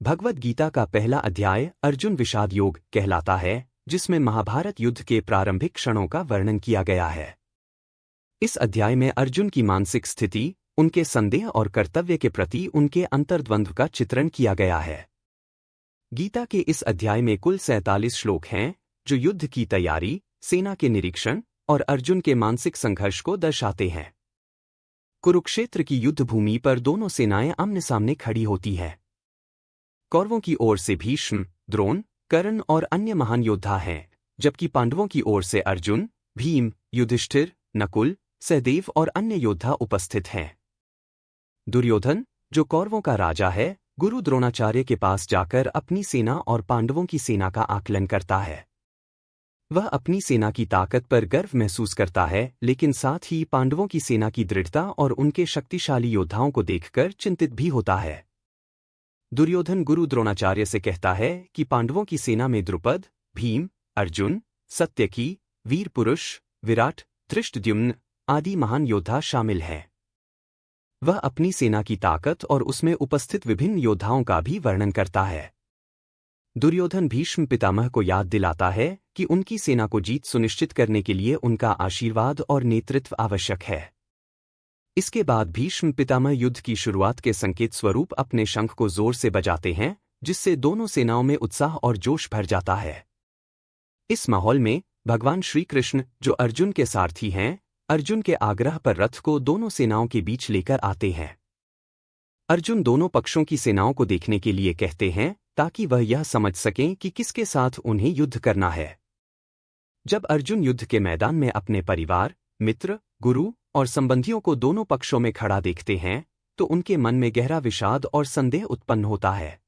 भगवद गीता का पहला अध्याय अर्जुन विषाद योग कहलाता है, जिसमें महाभारत युद्ध के प्रारंभिक क्षणों का वर्णन किया गया है। इस अध्याय में अर्जुन की मानसिक स्थिति, उनके संदेह और कर्तव्य के प्रति उनके अंतर्द्वंद्व का चित्रण किया गया है। गीता के इस अध्याय में कुल 47 श्लोक हैं, जो युद्ध की तैयारी, सेना के निरीक्षण और अर्जुन के मानसिक संघर्ष को दर्शाते हैं। कुरुक्षेत्र की युद्ध भूमि पर दोनों सेनाएं आमने सामने खड़ी होती हैं। कौरवों की ओर से भीष्म, द्रोण, कर्ण और अन्य महान योद्धा हैं, जबकि पांडवों की ओर से अर्जुन, भीम, युधिष्ठिर, नकुल, सहदेव और अन्य योद्धा उपस्थित हैं। दुर्योधन, जो कौरवों का राजा है, गुरु द्रोणाचार्य के पास जाकर अपनी सेना और पांडवों की सेना का आकलन करता है। वह अपनी सेना की ताकत पर गर्व महसूस करता है, लेकिन साथ ही पांडवों की सेना की दृढ़ता और उनके शक्तिशाली योद्धाओं को देखकर चिंतित भी होता है। दुर्योधन गुरु द्रोणाचार्य से कहता है कि पांडवों की सेना में द्रुपद, भीम, अर्जुन, सत्यकी, वीर पुरुष, विराट, धृष्टद्युम्न आदि महान योद्धा शामिल हैं। वह अपनी सेना की ताकत और उसमें उपस्थित विभिन्न योद्धाओं का भी वर्णन करता है। दुर्योधन भीष्म पितामह को याद दिलाता है कि उनकी सेना को जीत सुनिश्चित करने के लिए उनका आशीर्वाद और नेतृत्व आवश्यक है। इसके बाद भीष्म पितामह युद्ध की शुरुआत के संकेत स्वरूप अपने शंख को जोर से बजाते हैं, जिससे दोनों सेनाओं में उत्साह और जोश भर जाता है। इस माहौल में भगवान श्री कृष्ण, जो अर्जुन के सारथी हैं, अर्जुन के आग्रह पर रथ को दोनों सेनाओं के बीच लेकर आते हैं। अर्जुन दोनों पक्षों की सेनाओं को देखने के लिए कहते हैं, ताकि वह यह समझ सकें कि किसके साथ उन्हें युद्ध करना है। जब अर्जुन युद्ध के मैदान में अपने परिवार, मित्र, गुरु और संबंधियों को दोनों पक्षों में खड़ा देखते हैं, तो उनके मन में गहरा विषाद और संदेह उत्पन्न होता है।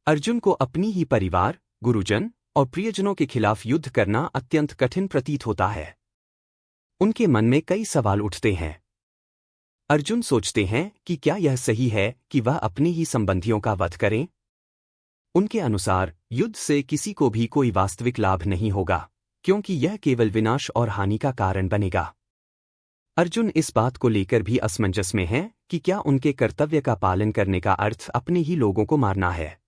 अर्जुन को अपनी ही परिवार, गुरुजन और प्रियजनों के खिलाफ युद्ध करना अत्यंत कठिन प्रतीत होता है। उनके मन में कई सवाल उठते हैं। अर्जुन सोचते हैं कि क्या यह सही है कि वह अपने ही संबंधियों का वध करें? उनके अनुसार युद्ध से किसी को भी कोई वास्तविक लाभ नहीं होगा, क्योंकि यह केवल विनाश और हानि का कारण बनेगा। अर्जुन इस बात को लेकर भी असमंजस में है कि क्या उनके कर्तव्य का पालन करने का अर्थ अपने ही लोगों को मारना है।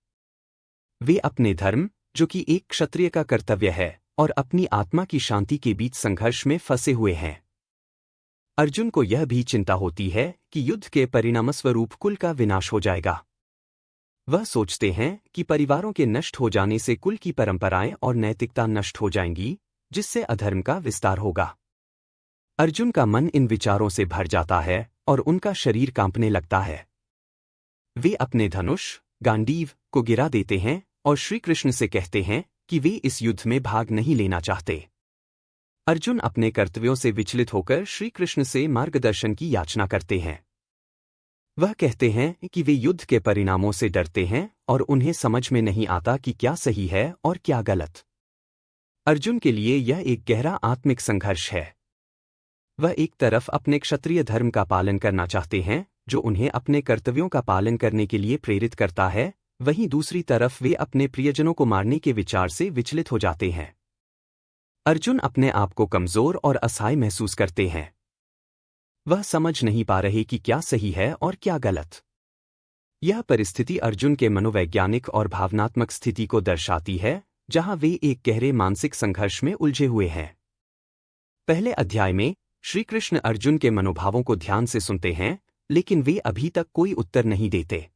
वे अपने धर्म, जो कि एक क्षत्रिय का कर्तव्य है, और अपनी आत्मा की शांति के बीच संघर्ष में फंसे हुए हैं। अर्जुन को यह भी चिंता होती है कि युद्ध के परिणामस्वरूप कुल का विनाश हो जाएगा। वह सोचते हैं कि परिवारों के नष्ट हो जाने से कुल की परंपराएं और नैतिकता नष्ट हो जाएंगी, जिससे अधर्म का विस्तार होगा। अर्जुन का मन इन विचारों से भर जाता है और उनका शरीर कांपने लगता है। वे अपने धनुष, गांडीव को गिरा देते हैं और श्री कृष्ण से कहते हैं कि वे इस युद्ध में भाग नहीं लेना चाहते। अर्जुन अपने कर्तव्यों से विचलित होकर श्री कृष्ण से मार्गदर्शन की याचना करते हैं। वह कहते हैं कि वे युद्ध के परिणामों से डरते हैं और उन्हें समझ में नहीं आता कि क्या सही है और क्या गलत। अर्जुन के लिए यह एक गहरा आत्मिक संघर्ष है। वह एक तरफ अपने क्षत्रिय धर्म का पालन करना चाहते हैं, जो उन्हें अपने कर्तव्यों का पालन करने के लिए प्रेरित करता है, वहीं दूसरी तरफ वे अपने प्रियजनों को मारने के विचार से विचलित हो जाते हैं। अर्जुन अपने आप को कमजोर और असहाय महसूस करते हैं। वह समझ नहीं पा रहे कि क्या सही है और क्या गलत। यह परिस्थिति अर्जुन के मनोवैज्ञानिक और भावनात्मक स्थिति को दर्शाती है, जहां वे एक गहरे मानसिक संघर्ष में उलझे हुए हैं। पहले अध्याय में श्री कृष्ण अर्जुन के मनोभावों को ध्यान से सुनते हैं, लेकिन वे अभी तक कोई उत्तर नहीं देते।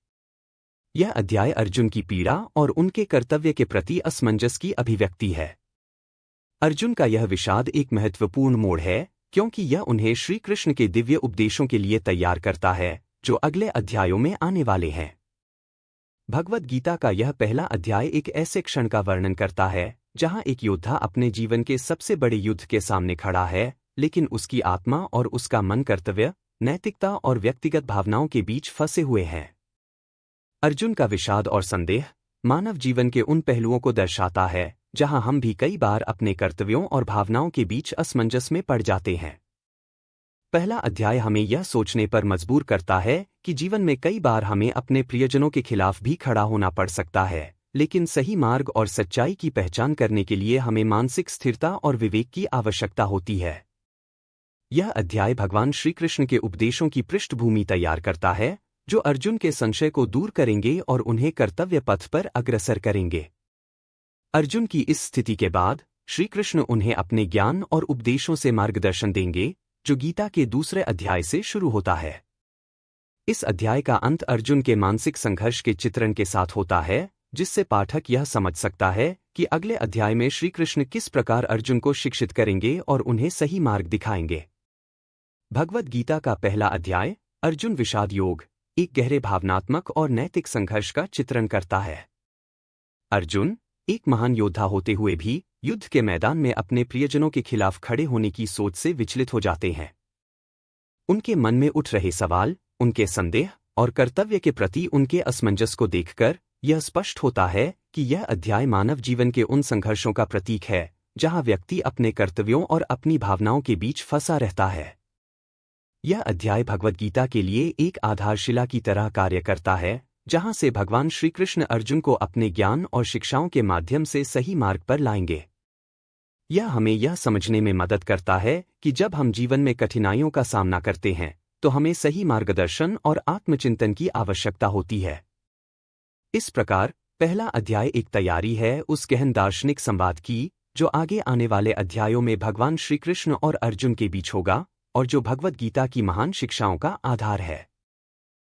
यह अध्याय अर्जुन की पीड़ा और उनके कर्तव्य के प्रति असमंजस की अभिव्यक्ति है। अर्जुन का यह विषाद एक महत्वपूर्ण मोड़ है, क्योंकि यह उन्हें श्री कृष्ण के दिव्य उपदेशों के लिए तैयार करता है, जो अगले अध्यायों में आने वाले हैं। भगवद गीता का यह पहला अध्याय एक ऐसे क्षण का वर्णन करता है, जहां एक योद्धा अपने जीवन के सबसे बड़े युद्ध के सामने खड़ा है, लेकिन उसकी आत्मा और उसका मन कर्तव्य, नैतिकता और व्यक्तिगत भावनाओं के बीच फंसे हुए हैं। अर्जुन का विषाद और संदेह मानव जीवन के उन पहलुओं को दर्शाता है, जहां हम भी कई बार अपने कर्तव्यों और भावनाओं के बीच असमंजस में पड़ जाते हैं। पहला अध्याय हमें यह सोचने पर मजबूर करता है कि जीवन में कई बार हमें अपने प्रियजनों के खिलाफ भी खड़ा होना पड़ सकता है, लेकिन सही मार्ग और सच्चाई की पहचान करने के लिए हमें मानसिक स्थिरता और विवेक की आवश्यकता होती है। यह अध्याय भगवान श्री कृष्ण के उपदेशों की पृष्ठभूमि तैयार करता है, जो अर्जुन के संशय को दूर करेंगे और उन्हें कर्तव्य पथ पर अग्रसर करेंगे। अर्जुन की इस स्थिति के बाद श्री कृष्ण उन्हें अपने ज्ञान और उपदेशों से मार्गदर्शन देंगे, जो गीता के दूसरे अध्याय से शुरू होता है। इस अध्याय का अंत अर्जुन के मानसिक संघर्ष के चित्रण के साथ होता है, जिससे पाठक यह समझ सकता है कि अगले अध्याय में श्री कृष्ण किस प्रकार अर्जुन को शिक्षित करेंगे और उन्हें सही मार्ग दिखाएंगे। भगवद गीता का पहला अध्याय, अर्जुन विषाद योग, एक गहरे भावनात्मक और नैतिक संघर्ष का चित्रण करता है। अर्जुन, एक महान योद्धा होते हुए भी, युद्ध के मैदान में अपने प्रियजनों के खिलाफ खड़े होने की सोच से विचलित हो जाते हैं। उनके मन में उठ रहे सवाल, उनके संदेह और कर्तव्य के प्रति उनके असमंजस को देखकर यह स्पष्ट होता है कि यह अध्याय मानव जीवन के उन संघर्षों का प्रतीक है, जहां व्यक्ति अपने कर्तव्यों और अपनी भावनाओं के बीच फंसा रहता है। यह अध्याय भगवद गीता के लिए एक आधारशिला की तरह कार्य करता है, जहां से भगवान श्री कृष्ण अर्जुन को अपने ज्ञान और शिक्षाओं के माध्यम से सही मार्ग पर लाएंगे। यह हमें यह समझने में मदद करता है कि जब हम जीवन में कठिनाइयों का सामना करते हैं, तो हमें सही मार्गदर्शन और आत्मचिंतन की आवश्यकता होती है। इस प्रकार पहला अध्याय एक तैयारी है उस गहन दार्शनिक संवाद की, जो आगे आने वाले अध्यायों में भगवान श्री कृष्ण और अर्जुन के बीच होगा, और जो भगवद गीता की महान शिक्षाओं का आधार है।